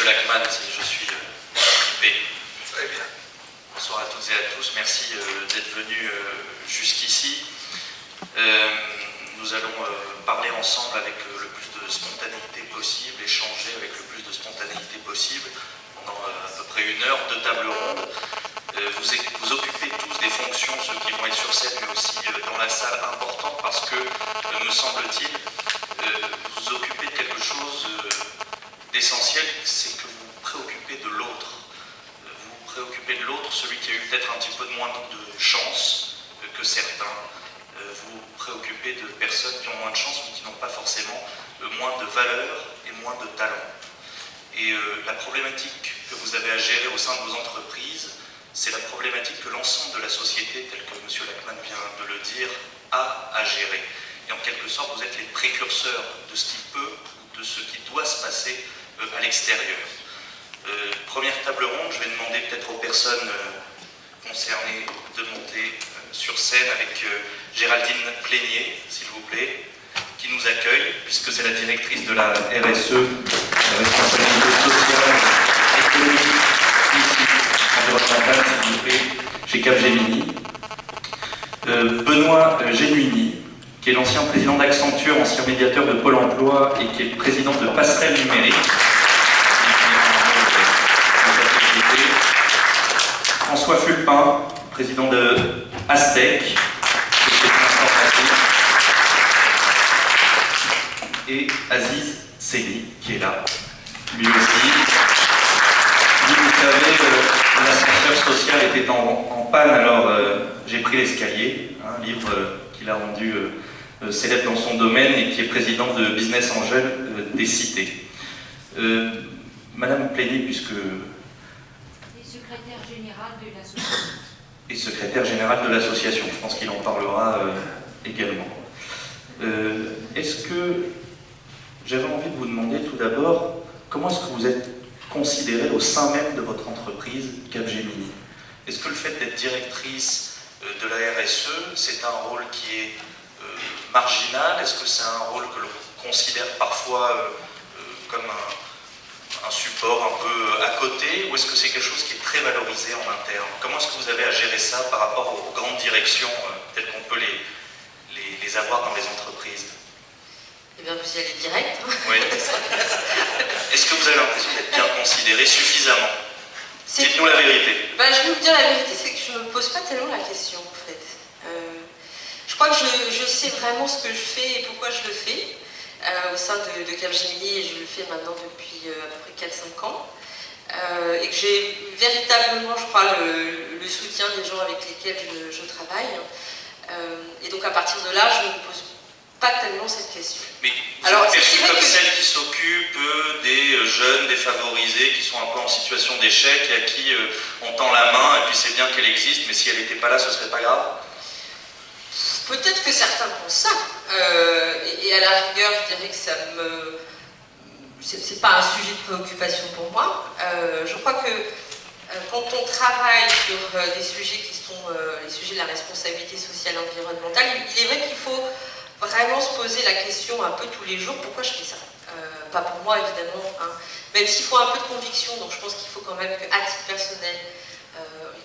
Monsieur Lachmann, si je suis occupé. Très bien. Bonsoir à toutes et à tous. Merci d'être venus jusqu'ici. Nous allons parler ensemble avec le plus de spontanéité possible, échanger avec le plus de spontanéité possible pendant à peu près 1 heure, 2 tables rondes. Vous occupez tous des fonctions, ceux qui vont être sur scène, mais aussi dans la salle, importantes parce que, me semble-t-il, vous occupez de quelque chose d'essentiel, c'est que vous vous préoccupez de l'autre. Vous vous préoccupez de l'autre, celui qui a eu peut-être un petit peu de moins de chance que certains. Vous vous préoccupez de personnes qui ont moins de chance, mais qui n'ont pas forcément moins de valeur et moins de talent. Et la problématique que vous avez à gérer au sein de vos entreprises, c'est la problématique que l'ensemble de la société, tel que M. Lachmann vient de le dire, a à gérer. Et en quelque sorte, vous êtes les précurseurs de ce qui peut ou de ce qui doit se passer à l'extérieur. Première table ronde, je vais demander peut-être aux personnes concernées de monter sur scène avec Géraldine Plénier, s'il vous plaît, qui nous accueille, puisque c'est la directrice de la RSE, la responsabilité sociale, économique, environnementale, s'il vous plaît, chez Capgemini. Benoît Genuini, qui est l'ancien président d'Accenture, ancien médiateur de Pôle emploi et qui est le président de Passerelle Numérique. François Fulpin, président de Astec, et Aziz Seni, qui est là, lui aussi. Vous savez, l'ascenseur social était en panne, alors j'ai pris l'escalier, un livre qu'il a rendu célèbre dans son domaine et qui est président de Business Angel des Cités. Madame Plénier, puisque... Et secrétaire général de l'association. Et secrétaire général de l'association, je pense qu'il en parlera également. Est-ce que j'avais envie de vous demander tout d'abord, comment est-ce que vous êtes considéré au sein même de votre entreprise Capgemini? Est-ce que le fait d'être directrice de la RSE, c'est un rôle qui est marginal? Est-ce que c'est un rôle que l'on considère parfois comme un support un peu à côté, ou est-ce que c'est quelque chose qui est très valorisé en interne? Comment est-ce que vous avez à gérer ça par rapport aux grandes directions telles qu'on peut les avoir dans les entreprises? Eh bien, vous y allez direct. Hein. Oui. Est-ce que vous avez l'impression d'être bien considéré suffisamment? Dites-nous la vérité. Je vais vous dire la vérité, c'est que je ne me pose pas tellement la question, en fait. Je crois que je sais vraiment ce que je fais et pourquoi je le fais au sein de Capgemini, et je le fais maintenant depuis à peu près 4-5 ans. Et que j'ai véritablement, je crois, le soutien des gens avec lesquels je travaille. Et donc, à partir de là, je ne me pose pas tellement cette question. Mais vous êtes perçue comme celle qui s'occupe des jeunes défavorisés qui sont un peu en situation d'échec et à qui on tend la main, et puis c'est bien qu'elle existe, mais si elle n'était pas là, ce serait pas grave? Peut-être que certains pensent ça. Et à la rigueur, je dirais que ça me... C'est pas un sujet de préoccupation pour moi. Je crois que quand on travaille sur des sujets qui sont les sujets de la responsabilité sociale et environnementale, il est vrai qu'il faut vraiment se poser la question un peu tous les jours, pourquoi je fais ça? Pas pour moi évidemment, hein. Même s'il faut un peu de conviction, donc je pense qu'il faut quand même qu'à titre personnel,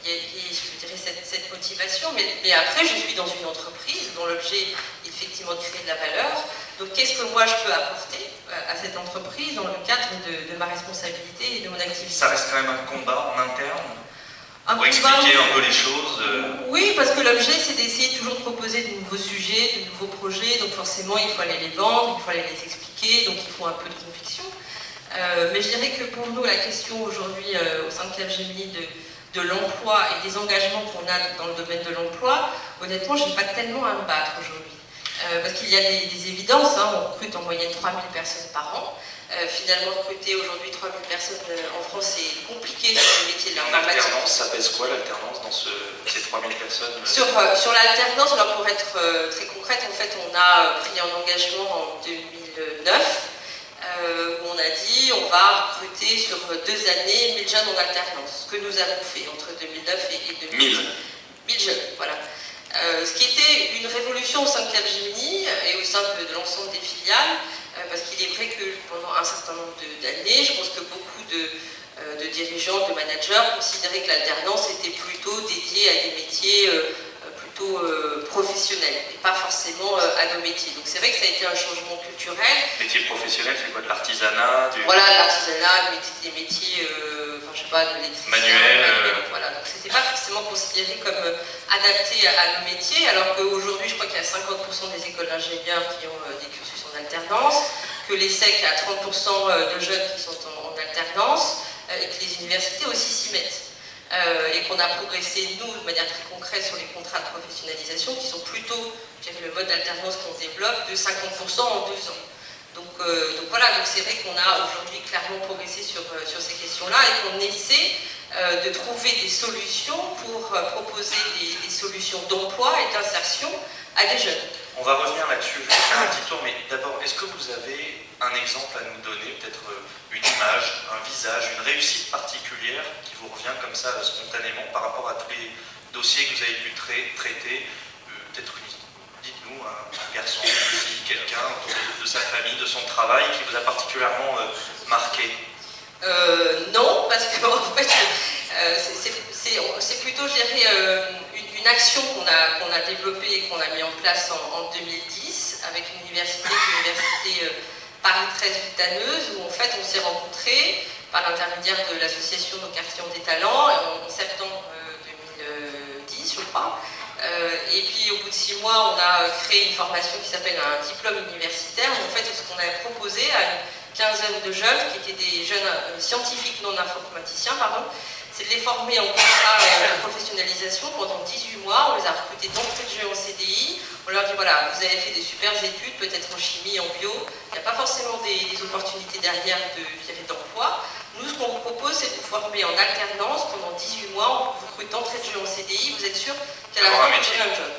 il y ait, je dirais, cette motivation, mais après je suis dans une entreprise dont l'objet est effectivement de créer de la valeur, donc qu'est-ce que moi je peux apporter à cette entreprise dans le cadre de ma responsabilité et de mon activité? Ça reste quand même un combat en interne pour expliquer un peu les choses. Oui, parce que l'objet, c'est d'essayer toujours de proposer de nouveaux sujets, de nouveaux projets, donc forcément, il faut aller les vendre, il faut aller les expliquer, donc il faut un peu de conviction. Mais je dirais que pour nous, la question aujourd'hui, au sein de Capgemini, de l'emploi et des engagements qu'on a dans le domaine de l'emploi, honnêtement, je n'ai pas tellement à me battre aujourd'hui. Parce qu'il y a des évidences, hein, on recrute en moyenne 3000 personnes par an. Finalement, recruter aujourd'hui 3000 personnes en France, c'est compliqué sur le métier de l'informatique. L'alternance, ça pèse quoi l'alternance dans ces 3000 personnes? Sur l'alternance, alors pour être très concrète, en fait, on a pris un engagement en 2009 où on a dit on va recruter sur 2 années 1000 jeunes en alternance. Ce que nous avons fait entre 2009 et 2010. 1000 jeunes, voilà. Ce qui était une révolution au sein de Capgemini et au sein de l'ensemble des filiales, parce qu'il est vrai que pendant un certain nombre d'années, je pense que beaucoup de dirigeants, de managers, considéraient que l'alternance était plutôt dédiée à des métiers plutôt professionnels, et pas forcément à nos métiers. Donc c'est vrai que ça a été un changement culturel. Métier professionnel, c'est quoi? De l'artisanat Voilà, l'artisanat, des métiers, enfin, je sais pas, de l'électricien. Manuel. Voilà, donc c'était pas forcément considéré comme adapté à nos métiers, alors qu'aujourd'hui, je crois qu'il y a 50% des écoles d'ingénieurs qui ont des cursus en alternance, que l'ESSEC a 30% de jeunes qui sont en alternance, et que les universités aussi s'y mettent. Et qu'on a progressé, nous, de manière très concrète, sur les contrats de professionnalisation, qui sont plutôt, je dirais, le mode d'alternance qu'on développe, de 50% en 2 ans. Donc voilà, donc c'est vrai qu'on a aujourd'hui clairement progressé sur ces questions-là et qu'on essaie de trouver des solutions pour proposer des solutions d'emploi et d'insertion à des jeunes. On va revenir là-dessus, je vais faire un petit tour, mais d'abord, est-ce que vous avez un exemple à nous donner, peut-être une image, un visage, une réussite particulière qui vous revient comme ça spontanément par rapport à tous les dossiers que vous avez pu traiter, peut-être dites-nous un garçon, une fille, quelqu'un autour de sa famille, de son travail qui vous a particulièrement marqué? Non, parce que en fait, c'est plutôt, je dirais, une action qu'on a développée et qu'on a mis en place en 2010 avec l'université Paris 13 Vitaneuse, où en fait on s'est rencontrés par l'intermédiaire de l'association Nos Quartiers ont des talents en septembre 2010, je crois. Et puis au bout de 6 mois, on a créé une formation qui s'appelle un diplôme universitaire. En fait, ce qu'on a proposé à une quinzaine de jeunes, qui étaient des jeunes scientifiques non informaticiens, c'est de les former en contrat de professionnalisation pendant 18 mois. On les a recrutés d'entrée de jeu en CDI. On leur dit, voilà, vous avez fait des super études, peut-être en chimie, en bio. Il n'y a pas forcément des opportunités derrière d'emploi. Nous, ce qu'on vous propose, c'est de vous former en alternance pendant 18 mois. On vous recrute d'entrée de jeu en CDI. Vous êtes sûr qu'à la fin, vous aurez un job.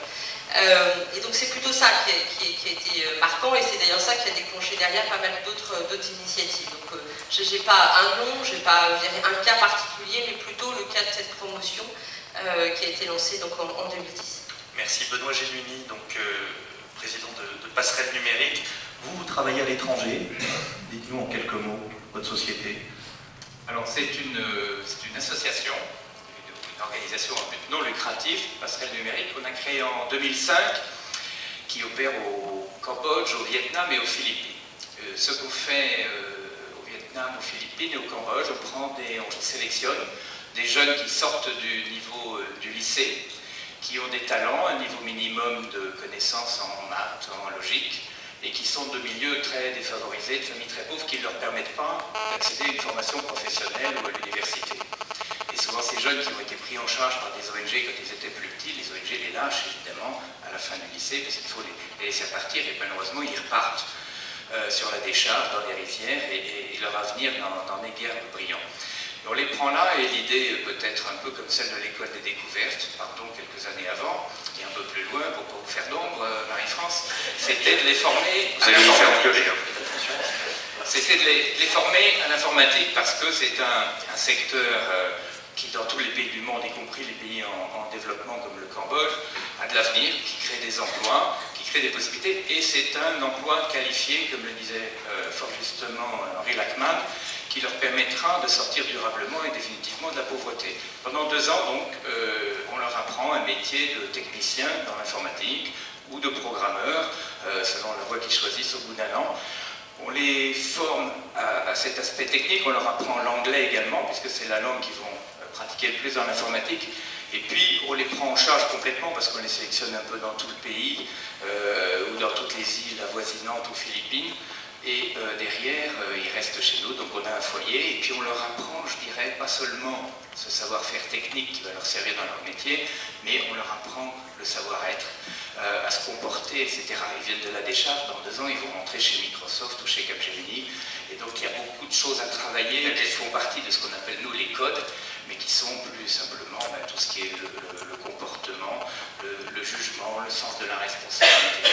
Et donc c'est plutôt ça qui a été marquant, et c'est d'ailleurs ça qui a déclenché derrière pas mal d'autres initiatives. Donc j'ai pas un nom, j'ai pas un cas particulier, mais plutôt le cas de cette promotion qui a été lancée donc, en 2010. Merci. Benoît Géluny, donc président de Passerelle Numérique. Vous travaillez à l'étranger. Dites-nous en quelques mots votre société. Alors c'est une association, une organisation à but non lucratif, Passerelle Numérique, qu'on a créée en 2005, qui opère au Cambodge, au Vietnam et aux Philippines. Ce qu'on fait au Vietnam, aux Philippines et au Cambodge, on sélectionne des jeunes qui sortent du niveau du lycée, qui ont des talents, un niveau minimum de connaissances en maths, en logique, et qui sont de milieux très défavorisés, de familles très pauvres, qui ne leur permettent pas d'accéder à une formation professionnelle ou à l'université. Et souvent, ces jeunes qui ont été pris en charge par des ONG quand ils étaient plus petits, les ONG les lâchent évidemment à la fin du lycée, parce qu'il faut les laisser partir, et malheureusement, ils repartent sur la décharge, dans les rivières, et leur avenir n'en est guère brillant. On les prend là, et l'idée peut être un peu comme celle de l'école des découvertes, pardon, quelques années avant, et un peu plus loin, pour ne pas vous faire d'ombre, Marie-France, c'était de les former à l'informatique. C'était de les former à l'informatique, parce que c'est un secteur qui, dans tous les pays du monde, y compris les pays en développement comme le Cambodge, a de l'avenir, qui crée des emplois, qui crée des possibilités, et c'est un emploi qualifié, comme le disait fort justement Henri Lachmann, qui leur permettra de sortir durablement et définitivement de la pauvreté. Pendant 2 ans, donc, on leur apprend un métier de technicien dans l'informatique ou de programmeur, selon la voie qu'ils choisissent au bout d'1 an. On les forme à cet aspect technique, on leur apprend l'anglais également, puisque c'est la langue qu'ils vont pratiquer le plus dans l'informatique. Et puis, on les prend en charge complètement, parce qu'on les sélectionne un peu dans tout le pays, ou dans toutes les îles avoisinantes aux Philippines. Et derrière, ils restent chez nous, donc on a un foyer, et puis on leur apprend, je dirais, pas seulement ce savoir-faire technique qui va leur servir dans leur métier, mais on leur apprend le savoir-être, à se comporter, etc. Ils viennent de la décharge, dans 2 ans, ils vont rentrer chez Microsoft ou chez Capgemini, et donc il y a beaucoup de choses à travailler qui font partie de ce qu'on appelle, nous, les codes, mais qui sont plus simplement tout ce qui est le comportement, le jugement, le sens de la responsabilité.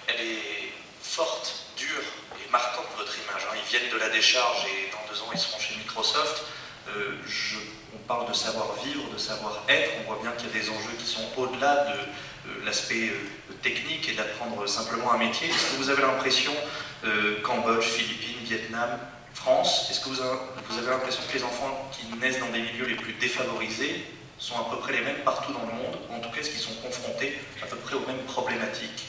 Elle est forte, dure et marquante, votre image. Ils viennent de la décharge et dans 2 ans, ils seront chez Microsoft. On parle de savoir-vivre, de savoir-être. On voit bien qu'il y a des enjeux qui sont au-delà de l'aspect technique et d'apprendre simplement un métier. Est-ce que vous avez l'impression, Cambodge, Philippines, Vietnam, France, est-ce que vous avez l'impression que les enfants qui naissent dans des milieux les plus défavorisés sont à peu près les mêmes partout dans le monde, ou en tout cas est-ce qu'ils sont confrontés à peu près aux mêmes problématiques?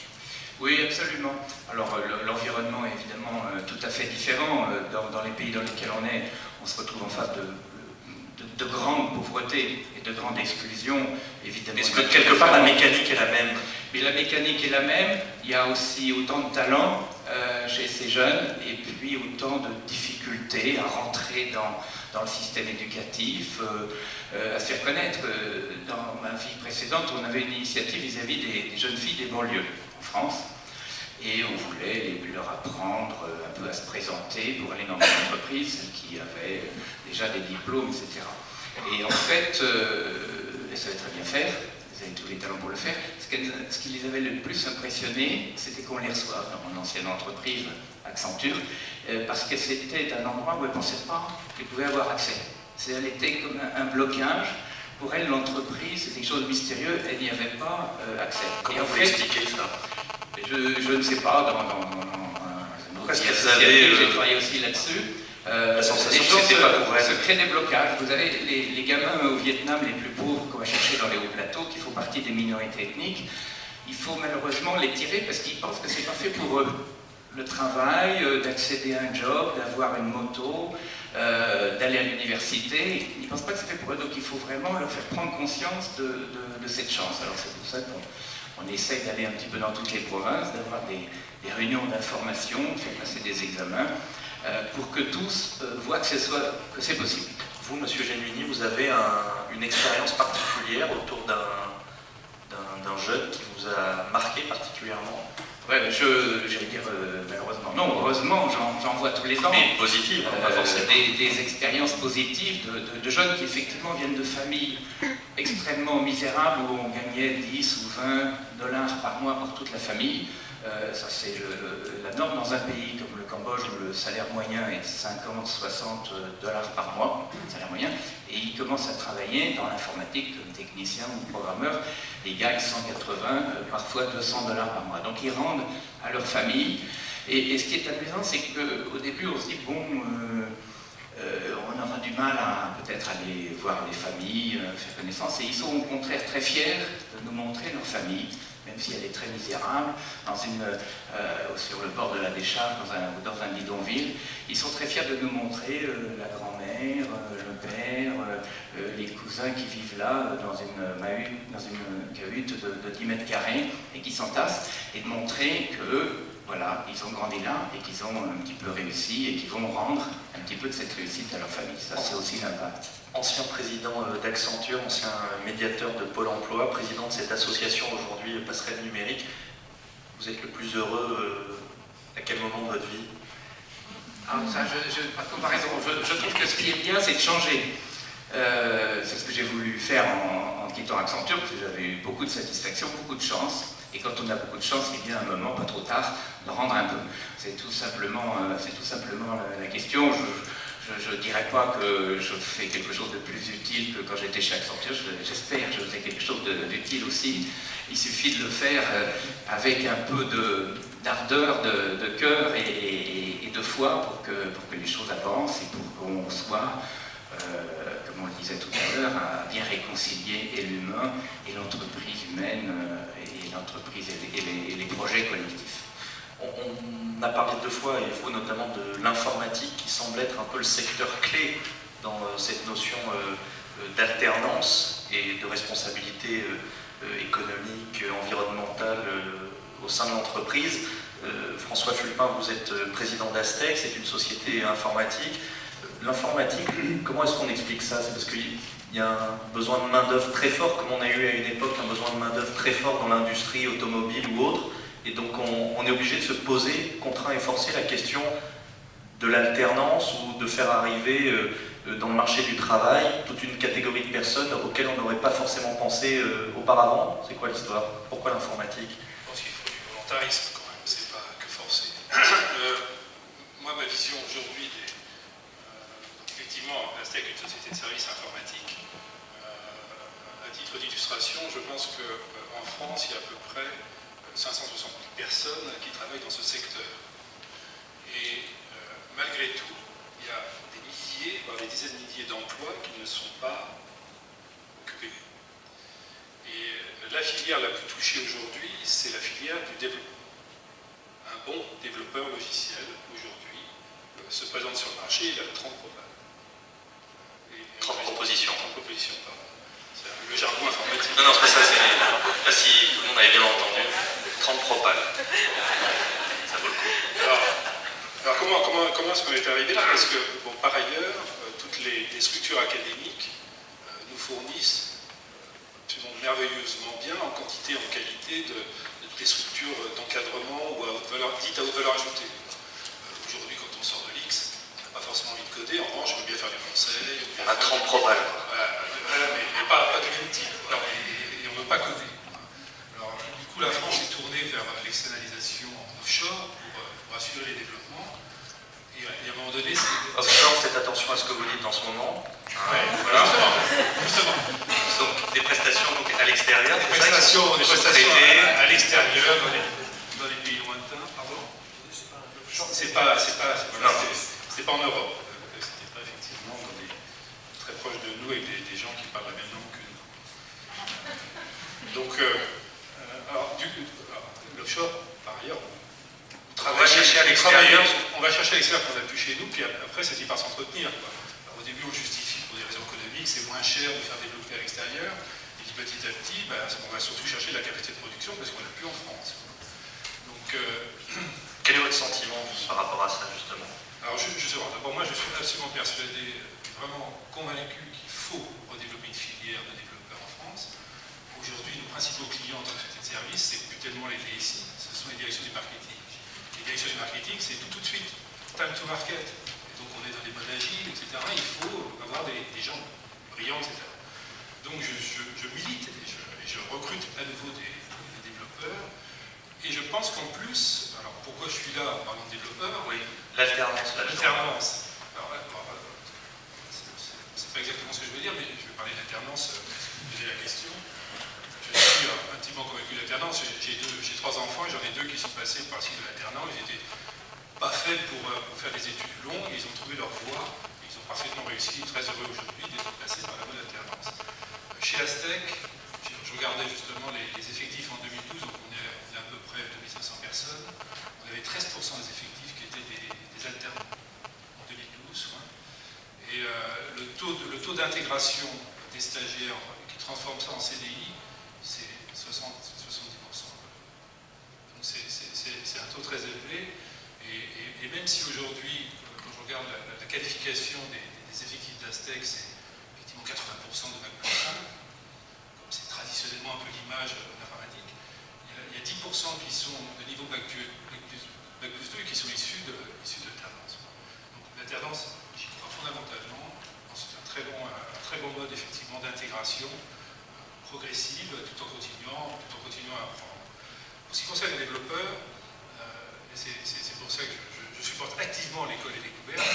Oui, absolument. Alors l'environnement est évidemment tout à fait différent. Dans les pays dans lesquels on se retrouve en face de grande pauvreté et de grande exclusion, évidemment. Est-ce que quelque part la mécanique est la même? Mais la mécanique est la même, il y a aussi autant de talent chez ces jeunes et puis autant de difficultés à rentrer dans le système éducatif, à se faire connaître. Dans ma vie précédente, on avait une initiative vis-à-vis des jeunes filles des banlieues en France et on voulait leur apprendre un peu à se présenter pour aller dans des entreprises, celles qui avaient déjà des diplômes, etc. Et en fait, elles savaient très bien faire, elles avaient tous les talents pour le faire. Ce qui les avait le plus impressionnés, c'était qu'on les reçoive dans mon ancienne entreprise, Accenture, parce que c'était un endroit où elles ne pensaient pas qu'elles pouvaient avoir accès. Elle était comme un blocage. Pour elles, l'entreprise, c'est quelque chose de mystérieux, elles n'y avaient pas accès. Comment vous expliquez ça? Je ne sais pas, Parce que vous avez, j'ai travaillé aussi là-dessus. La sensation les gens que c'était pas pour elles. se créent des blocages. Vous avez les gamins au Vietnam les plus pauvres qu'on va chercher dans les hauts plateaux, qui font partie des minorités ethniques. Il faut malheureusement les tirer parce qu'ils pensent que c'est pas fait pour eux. Le travail, d'accéder à un job, d'avoir une moto, d'aller à l'université, ils ne pensent pas que c'est fait pour eux. Donc il faut vraiment leur faire prendre conscience de cette chance. Alors c'est pour ça qu'on essaye d'aller un petit peu dans toutes les provinces, d'avoir des réunions d'information, de faire passer des examens, pour que tous voient que c'est possible. Vous, Monsieur Genuini, vous avez une expérience particulière autour d'un jeune qui vous a marqué particulièrement? Ouais, j'allais dire malheureusement. Non, heureusement, j'en vois tous les ans. Mais positive, pas forcément. Des expériences positives de jeunes qui effectivement viennent de familles extrêmement misérables où on gagnait 10 ou 20 dollars par mois pour toute la famille. Ça c'est la norme dans un pays comme le Cambodge où le salaire moyen est 50-60 dollars par mois, salaire moyen, et ils commencent à travailler dans l'informatique comme technicien ou programmeur, et ils gagnent 180, parfois 200 dollars par mois. Donc ils rendent à leur famille, et ce qui est amusant, c'est qu'au début on se dit, bon, on aura du mal à peut-être aller voir les familles, faire connaissance, et ils sont au contraire très fiers de nous montrer leur famille, même si elle est très misérable, sur le bord de la décharge, dans un bidonville. Ils sont très fiers de nous montrer la grand-mère, le père, les cousins qui vivent là, dans une cahute de 10 mètres carrés, et qui s'entassent, et de montrer que voilà, ils ont grandi là, et qu'ils ont un petit peu réussi, et qu'ils vont rendre un petit peu de cette réussite à leur famille. Ça, c'est aussi l'impact. Ancien président d'Accenture, ancien médiateur de Pôle emploi, président de cette association aujourd'hui Passerelle numérique, vous êtes le plus heureux à quel moment de votre vie? Ah, ça, pas de comparaison. Je trouve que ce qui est bien, c'est de changer. C'est ce que j'ai voulu faire en quittant Accenture, parce que j'avais eu beaucoup de satisfaction, beaucoup de chance. Et quand on a beaucoup de chance, il vient un moment, pas trop tard, de rendre un peu. C'est tout simplement la question. Je ne dirais pas que je fais quelque chose de plus utile que quand j'étais chez Accenture. J'espère que je fais quelque chose d'utile aussi. Il suffit de le faire avec un peu d'ardeur, de cœur et de foi pour que les choses avancent et pour qu'on soit, comme on le disait tout à l'heure, à bien réconcilier et l'humain et l'entreprise humaine et l'entreprise et les projets collectifs. On a parlé deux fois, et vous notamment, de l'informatique qui semble être un peu le secteur clé dans cette notion d'alternance et de responsabilité économique, environnementale au sein de l'entreprise. François Fulpin, vous êtes président d'Astec, c'est une société informatique. L'informatique, comment est-ce qu'on explique ça? C'est parce qu'il y a un besoin de main-d'œuvre très fort, comme on a eu à une époque un besoin de main-d'œuvre très fort dans l'industrie automobile ou autre. Et donc on est obligé de se poser, contraint et forcé, la question de l'alternance ou de faire arriver dans le marché du travail toute une catégorie de personnes auxquelles on n'aurait pas forcément pensé auparavant. C'est quoi l'histoire? Pourquoi l'informatique? Je pense qu'il faut du volontarisme quand même, c'est pas que forcé. Moi, ma vision aujourd'hui, effectivement, Astec est une société de services informatiques. À titre d'illustration, je pense qu'en France, il y a à peu près 560 000 personnes qui travaillent dans ce secteur. Et malgré tout, il milliers, voire des dizaines de milliers d'emplois qui ne sont pas occupés. Et la filière la plus touchée aujourd'hui, c'est la filière du développement. Un bon développeur logiciel, aujourd'hui, se présente sur le marché, il a 30 propales. 30 propositions. 30 propositions, pardon. C'est le jargon informatique. Non, non, c'est pas ça, c'est... Là, si tout le monde avait bien entendu, 30 propales. Ça vaut le coup. Alors comment est-ce qu'on est arrivé là? Parce que, bon, par ailleurs, toutes les structures académiques nous fournissent absolument merveilleusement bien, en quantité, en qualité, de toutes les structures d'encadrement ou dites à haute valeur ajoutée. Aujourd'hui, quand on sort de l'X, on n'a pas forcément envie de coder. En revanche, on veut bien faire du conseil. On a 30 propales. Mais pas du même type. Et on ne veut pas coder. Alors, du coup, la France est tournée vers l'externalisation offshore pour assurer les développements. Et à un moment donné, c'est... Offshore, faites attention à ce que vous dites en ce moment. Ouais, Voilà. justement. Donc, des prestations donc, à l'extérieur, Des prestations à l'extérieur, dans les pays lointains, pardon. C'est pas en Europe. C'était pas effectivement très proche de nous, avec des gens qui parlent la même langue que nous. Donc, l'offshore, par ailleurs, on va chercher à l'extérieur. On va chercher à l'extérieur qu'on a pu chez nous, puis après, c'est par s'entretenir. Au début, on justifie pour des raisons économiques, c'est moins cher de faire développer à l'extérieur. Et puis petit à petit, on va surtout chercher la capacité de production parce qu'on n'a plus en France. Donc, quel est votre sentiment par rapport à ça, justement? Alors, d'abord, moi, je suis absolument persuadé, vraiment convaincu qu'il faut redévelopper une filière de développeurs en France. Aujourd'hui, nos principaux clients en tant que société de service, c'est plus tellement les DSI, ce sont les directions du marketing. Les directions du marketing, c'est tout de suite, time to market. Et donc, on est dans des modes agiles, etc. Il faut avoir des gens brillants, etc. Donc, je milite et je recrute à nouveau des développeurs. Et je pense qu'en plus, alors pourquoi je suis là en parlant de développeurs? Oui, l'alternance. L'alternance. Alors, c'est pas exactement ce que je veux dire, mais je vais parler d'alternance, poser la question. Je suis intimement convaincu d'alternance. J'ai 3 enfants, j'en ai 2 qui sont passés par le cycle de l'alternance. Ils n'étaient pas faits pour faire des études longues, ils ont trouvé leur voie, ils ont parfaitement réussi, très heureux aujourd'hui d'être passés par la voie d'alternance. Chez Aztec, je regardais justement les effectifs en 2012, donc on est à peu près 2500 personnes. On avait 13% des effectifs qui étaient des alternants en 2012. Et le taux d'intégration des stagiaires qui transforment ça en CDI, c'est 70%. Donc c'est un taux très élevé. Et même si aujourd'hui, quand je regarde la qualification des effectifs d'Aztec, c'est effectivement 80% de Bac plus 5, comme c'est traditionnellement un peu l'image de l'informatique, il y a 10% qui sont de niveau Bac plus 2 et qui sont issus de l'alternance. Donc l'alternance, j'y crois fondamentalement, c'est un très bon mode effectivement d'intégration progressive tout en continuant à apprendre. En ce qui concerne les développeurs, c'est pour ça que je supporte activement l'école et découverte.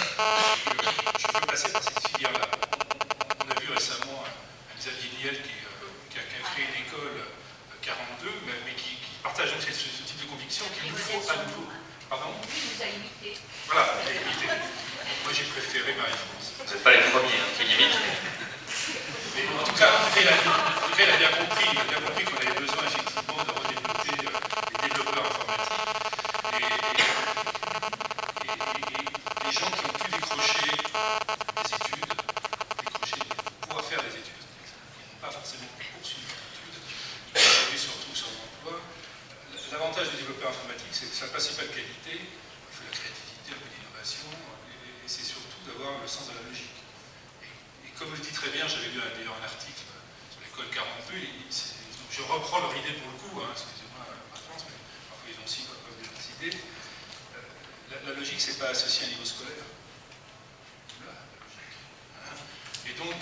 Je veux passer par cette filière-là. On a vu récemment Xavier Niel qui a créé une école 42, mais qui partage donc ce type de conviction qu'il nous faut à nouveau. Pardon ? Lui nous a imités. Voilà, il a imité. Moi j'ai préféré Marie-France. Vous n'êtes pas les premiers qui limitent. Mais en tout cas, il a bien compris qu'on avait besoin effectivement de redévelopper les développeurs informatiques. Et les gens qui ont pu décrocher des études, pouvoir faire des études, qui n'ont pas forcément pu poursuivre des études, qui aujourd'hui se retrouvent sur l'emploi. L'avantage des développeurs informatiques, c'est que sa principale qualité, il faut la créativité, un peu d'innovation, et c'est surtout d'avoir le sens de la logique. Et comme le dit très bien, j'avais lu d'ailleurs un article sur l'école 42, je reprends leur idée pour le coup, excusez-moi ma France, mais parfois ils ont aussi pas des idées. La logique, c'est pas associé à un niveau scolaire. Là, la logique. Et donc,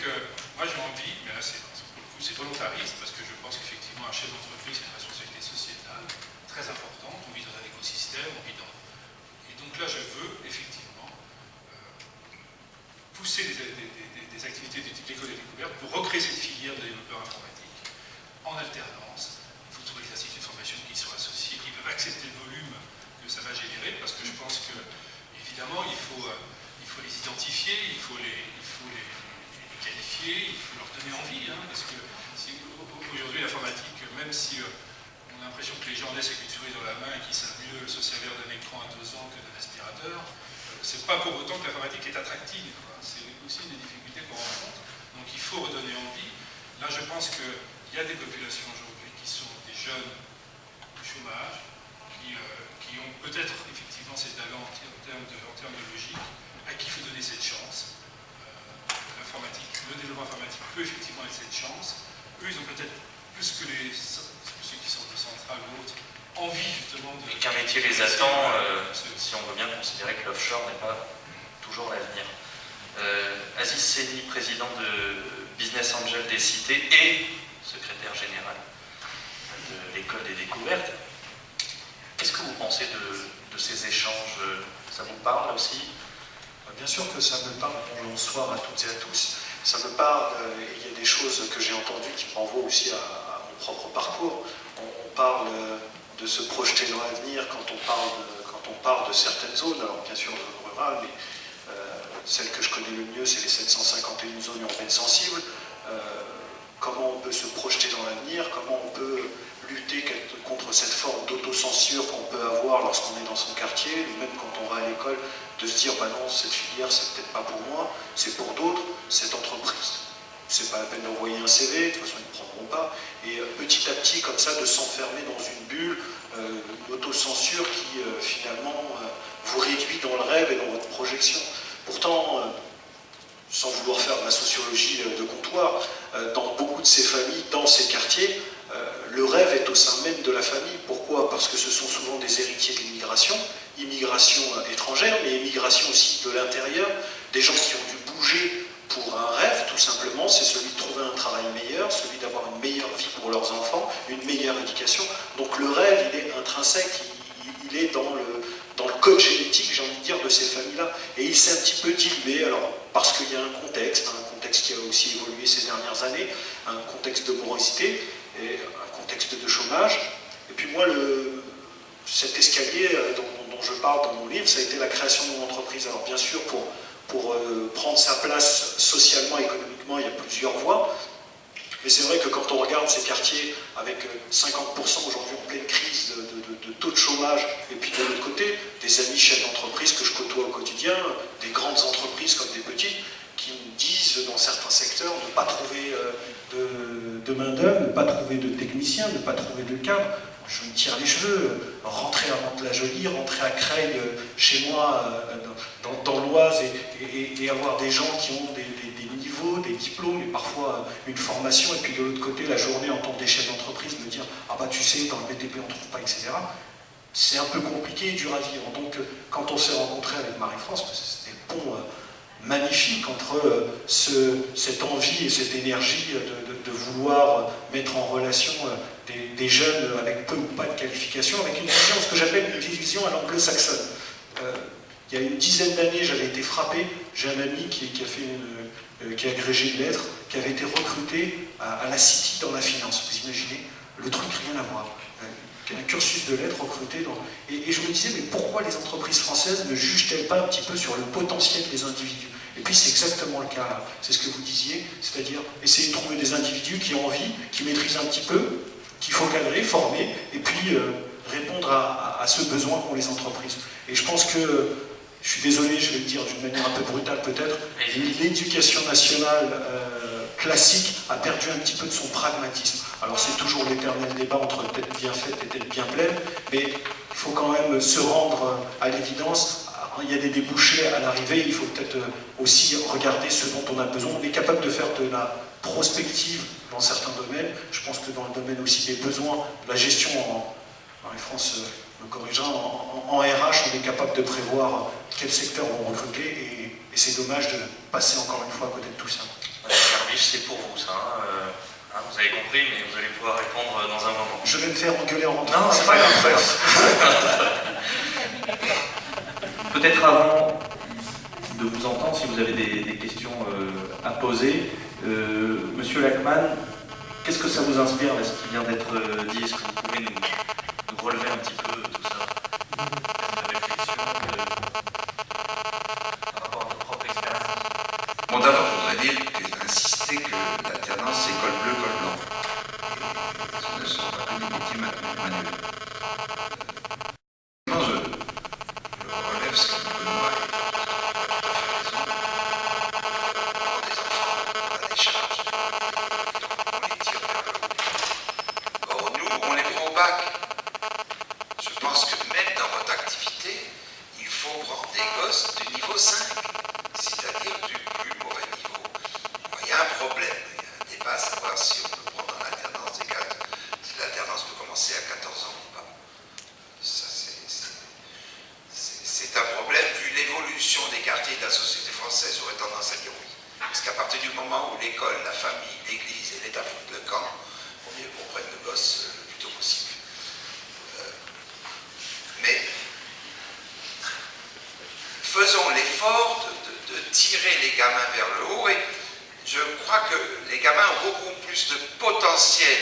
moi j'ai envie, mais là pour le coup c'est volontariste, parce que je pense qu'effectivement un chef d'entreprise, c'est une responsabilité sociétale très importante, on vit dans un écosystème, Et donc là je veux effectivement pousser des activités du type école et découverte pour recréer cette filière de développeurs informatiques en alternance. Il faut trouver des instituts de formation qui sont associés, qui peuvent accepter le volume que ça va générer, parce que je pense que, évidemment, il faut les identifier, il faut les éduquer, il faut leur donner envie, hein, parce que aujourd'hui l'informatique, même si on a l'impression que les gens naissent avec une souris dans la main et qu'ils savent mieux se servir d'un écran à 2 ans que d'un aspirateur, c'est pas pour autant que l'informatique est attractive. C'est aussi une des difficultés qu'on rencontre. Donc il faut redonner envie. Là, je pense qu'il y a des populations aujourd'hui qui sont des jeunes au chômage, qui ont peut-être effectivement ces talents en termes de logique, à qui il faut donner cette chance. Le développement informatique peut effectivement être cette chance. Eux, ils ont peut-être plus que ceux qui sont de centrales ou autres, envie justement de... Et qu'un métier les attend, si on veut bien considérer que l'offshore n'est pas toujours l'avenir. Aziz Seni, président de Business Angel des Cités et secrétaire général de l'École des Découvertes. Qu'est-ce que vous pensez de ces échanges? Ça vous parle aussi? Bien sûr que ça me parle. Bonsoir à toutes et à tous. Ça me parle, il y a des choses que j'ai entendues qui me renvoient aussi à mon propre parcours. On parle de se projeter dans l'avenir quand on parle de certaines zones, alors bien sûr rurales, mais celle que je connais le mieux, c'est les 751 zones urbaines sensibles. Comment on peut se projeter dans l'avenir, comment on peut lutter contre cette forme d'autocensure qu'on peut avoir lorsqu'on est dans son quartier, même quand on va à l'école, de se dire bah non, cette filière c'est peut-être pas pour moi, c'est pour d'autres, cette entreprise. C'est pas la peine d'envoyer un CV, de toute façon ils ne prendront pas. Et petit à petit, comme ça, de s'enfermer dans une bulle, une autocensure qui finalement vous réduit dans le rêve et dans votre projection. Pourtant, sans vouloir faire de la sociologie de comptoir, dans beaucoup de ces familles, dans ces quartiers, le rêve est au sein même de la famille. Pourquoi? Parce que ce sont souvent des héritiers de l'immigration, immigration étrangère, mais immigration aussi de l'intérieur, des gens qui ont dû bouger pour un rêve, tout simplement, c'est celui de trouver un travail meilleur, celui d'avoir une meilleure vie pour leurs enfants, une meilleure éducation. Donc le rêve, il est intrinsèque, il est dans le code génétique, j'ai envie de dire, de ces familles-là. Et il s'est un petit peu dilué, alors, parce qu'il y a un contexte qui a aussi évolué ces dernières années, un contexte de morosité, et un contexte de chômage. Et puis moi, cet escalier dont je parle dans mon livre, ça a été la création de mon entreprise. Alors bien sûr, pour prendre sa place socialement, économiquement, il y a plusieurs voies. Mais c'est vrai que quand on regarde ces quartiers avec 50% aujourd'hui en pleine crise de taux de chômage, et puis de l'autre côté, des amis chefs d'entreprise que je côtoie au quotidien, des grandes entreprises comme des petites, qui me disent dans certains secteurs ne pas trouver de main-d'œuvre, ne pas trouver de techniciens, ne pas trouver de cadres. Je me tire les cheveux, rentrer à Mantes-la-Jolie, rentrer à Creil, chez moi, dans l'Oise, et avoir des gens qui ont des niveaux, des diplômes, et parfois une formation, et puis de l'autre côté, la journée, entendre des chefs d'entreprise me dire « Ah bah tu sais, dans le BTP on ne trouve pas, etc. » C'est un peu compliqué et dur à vivre. Donc quand on s'est rencontré avec Marie-France, c'était un pont magnifique entre cette envie et cette énergie de vouloir mettre en relation des jeunes avec peu ou pas de qualification, avec une vision, ce que j'appelle une vision à l'anglo-saxonne. Il y a une dizaine d'années, j'avais été frappé, j'ai un ami qui a agrégé de lettres, qui avait été recruté à la City dans la finance. Vous imaginez, le truc rien à voir. Un cursus de lettres recruté et je me disais, mais pourquoi les entreprises françaises ne jugent-elles pas un petit peu sur le potentiel des individus? Et puis c'est exactement le cas là, c'est ce que vous disiez, c'est-à-dire essayer de trouver des individus qui ont envie, qui maîtrisent un petit peu, qu'il faut cadrer, former, et puis répondre à ce besoin qu'ont les entreprises. Et je pense que, je suis désolé, je vais le dire d'une manière un peu brutale peut-être, l'éducation nationale classique a perdu un petit peu de son pragmatisme. Alors c'est toujours l'éternel débat entre tête bien faite et tête bien pleine, mais il faut quand même se rendre à l'évidence. Il y a des débouchés à l'arrivée, il faut peut-être aussi regarder ce dont on a besoin. On est capable de faire de la prospective dans certains domaines. Je pense que dans le domaine aussi des besoins, la gestion, Marie-France me corrigera, en RH, on est capable de prévoir quels secteurs vont recruter et c'est dommage de passer encore une fois à côté de tout ça. Service, c'est pour vous ça. Vous avez compris, mais vous allez pouvoir répondre dans un moment. Je vais me faire engueuler en rentrant. Non, c'est pas grave. Peut-être avant de vous entendre, si vous avez des questions à poser, Monsieur Lachmann, qu'est-ce que ça vous inspire, là, ce qui vient d'être dit? Est-ce que vous pouvez nous relever un petit peu tout ça? De réflexion par rapport à votre propre expérience? Bon, d'abord, je voudrais dire que insister des métiers manuels. Je relève ce que dit Benoît et tout à fait raison. Pour des enfants, on a des charges, donc on les tire vers le haut. Or, nous, on les prend au bac. Je pense que même dans votre activité, il faut prendre des gosses du niveau 5, c'est-à-dire du plus mauvais niveau. Il y a un problème, il y a un débat à savoir si on peut prendre en alternance des cadres, si l'alternance peut commencer à 14 ans ou pas. Ça, c'est un problème, vu l'évolution des quartiers de la société française, j'aurais tendance à dire oui. Parce qu'à partir du moment où l'école, la famille, l'église et l'État foutent le camp, il vaut mieux qu'on prenne le gosse le plus tôt possible. Mais faisons l'effort de tirer les gamins vers le haut, et je crois que les gamins ont beaucoup plus de potentiel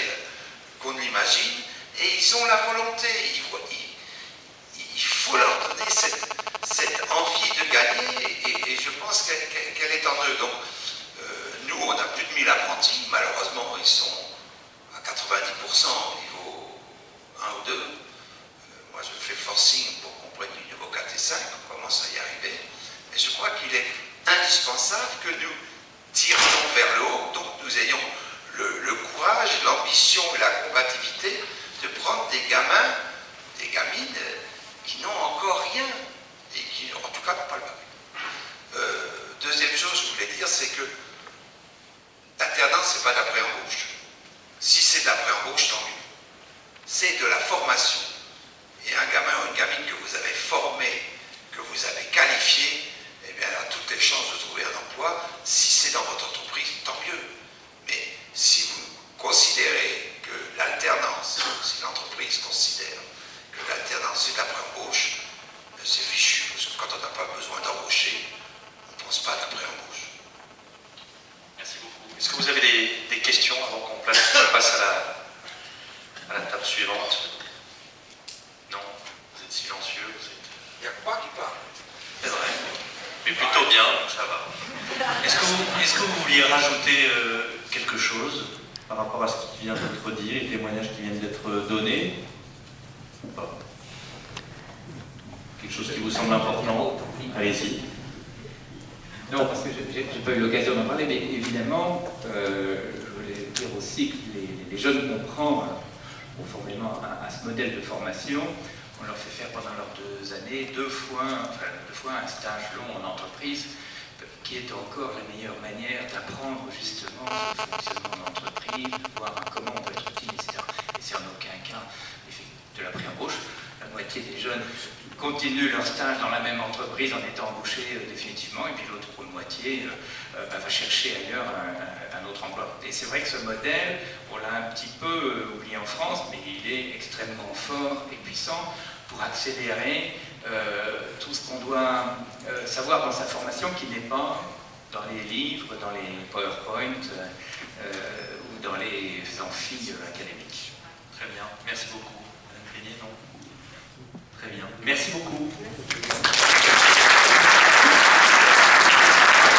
qu'on ne l'imagine, et ils ont la volonté, il faut leur donner cette envie de gagner, et je pense qu'elle est en eux. Donc, nous, on a plus de 1000 apprentis, malheureusement, ils sont à 90% au niveau 1 ou 2. Moi, je fais le forcing pour qu'on prenne du niveau 4 et 5, on commence à y arriver. Et je crois qu'il est indispensable que nous tirions vers le haut, donc nous ayons le courage, l'ambition et la combativité de prendre des gamins, des gamines qui n'ont encore rien, et qui, en tout cas, n'ont pas le bac. Deuxième chose que je voulais dire, c'est que l'alternance, ce n'est pas d'après-embauche. Si c'est de l'après-embauche, tant mieux. C'est de la formation. Et un gamin ou une gamine que vous avez formé, que vous avez qualifié, eh bien, elle a toutes les chances de trouver un emploi. Si c'est dans votre entreprise, tant mieux. Mais si vous considérez que l'alternance, si l'entreprise considère que l'alternance est l'après-embauche, c'est fichu, parce que quand on n'a pas besoin d'embaucher, on ne pense pas à l'après-embauche. Merci beaucoup. Est-ce que vous avez des questions avant qu'on passe à la table suivante? Non, vous êtes silencieux. Il y a quoi qui parle? C'est vrai. Mais plutôt bien, donc ça va. Est-ce que vous vouliez rajouter quelque chose par rapport à ce qui vient d'être dit, les témoignages qui viennent d'être donnés? Ou pas? Quelque chose qui vous semble important? Allez-y. Non, parce que je n'ai pas eu l'occasion d'en parler, mais évidemment, je voulais dire aussi que les jeunes qu'on prend conformément à ce modèle de formation, on leur fait faire pendant leurs 2 années, deux fois un stage long en entreprise, qui est encore la meilleure manière d'apprendre justement le fonctionnement d'entreprise, de voir comment on peut être utile, etc. Et c'est en aucun cas de la pré-embauche. La moitié des jeunes continuent leur stage dans la même entreprise en étant embauchés définitivement, et puis l'autre moitié va chercher ailleurs un autre emploi. Et c'est vrai que ce modèle, on l'a un petit peu oublié en France, mais il est extrêmement fort et puissant pour accélérer tout ce qu'on doit savoir dans sa formation, qui n'est pas dans les livres, dans les PowerPoint ou dans les amphis académiques. Très bien, merci beaucoup. Madame Peigné, non? Très bien, merci beaucoup.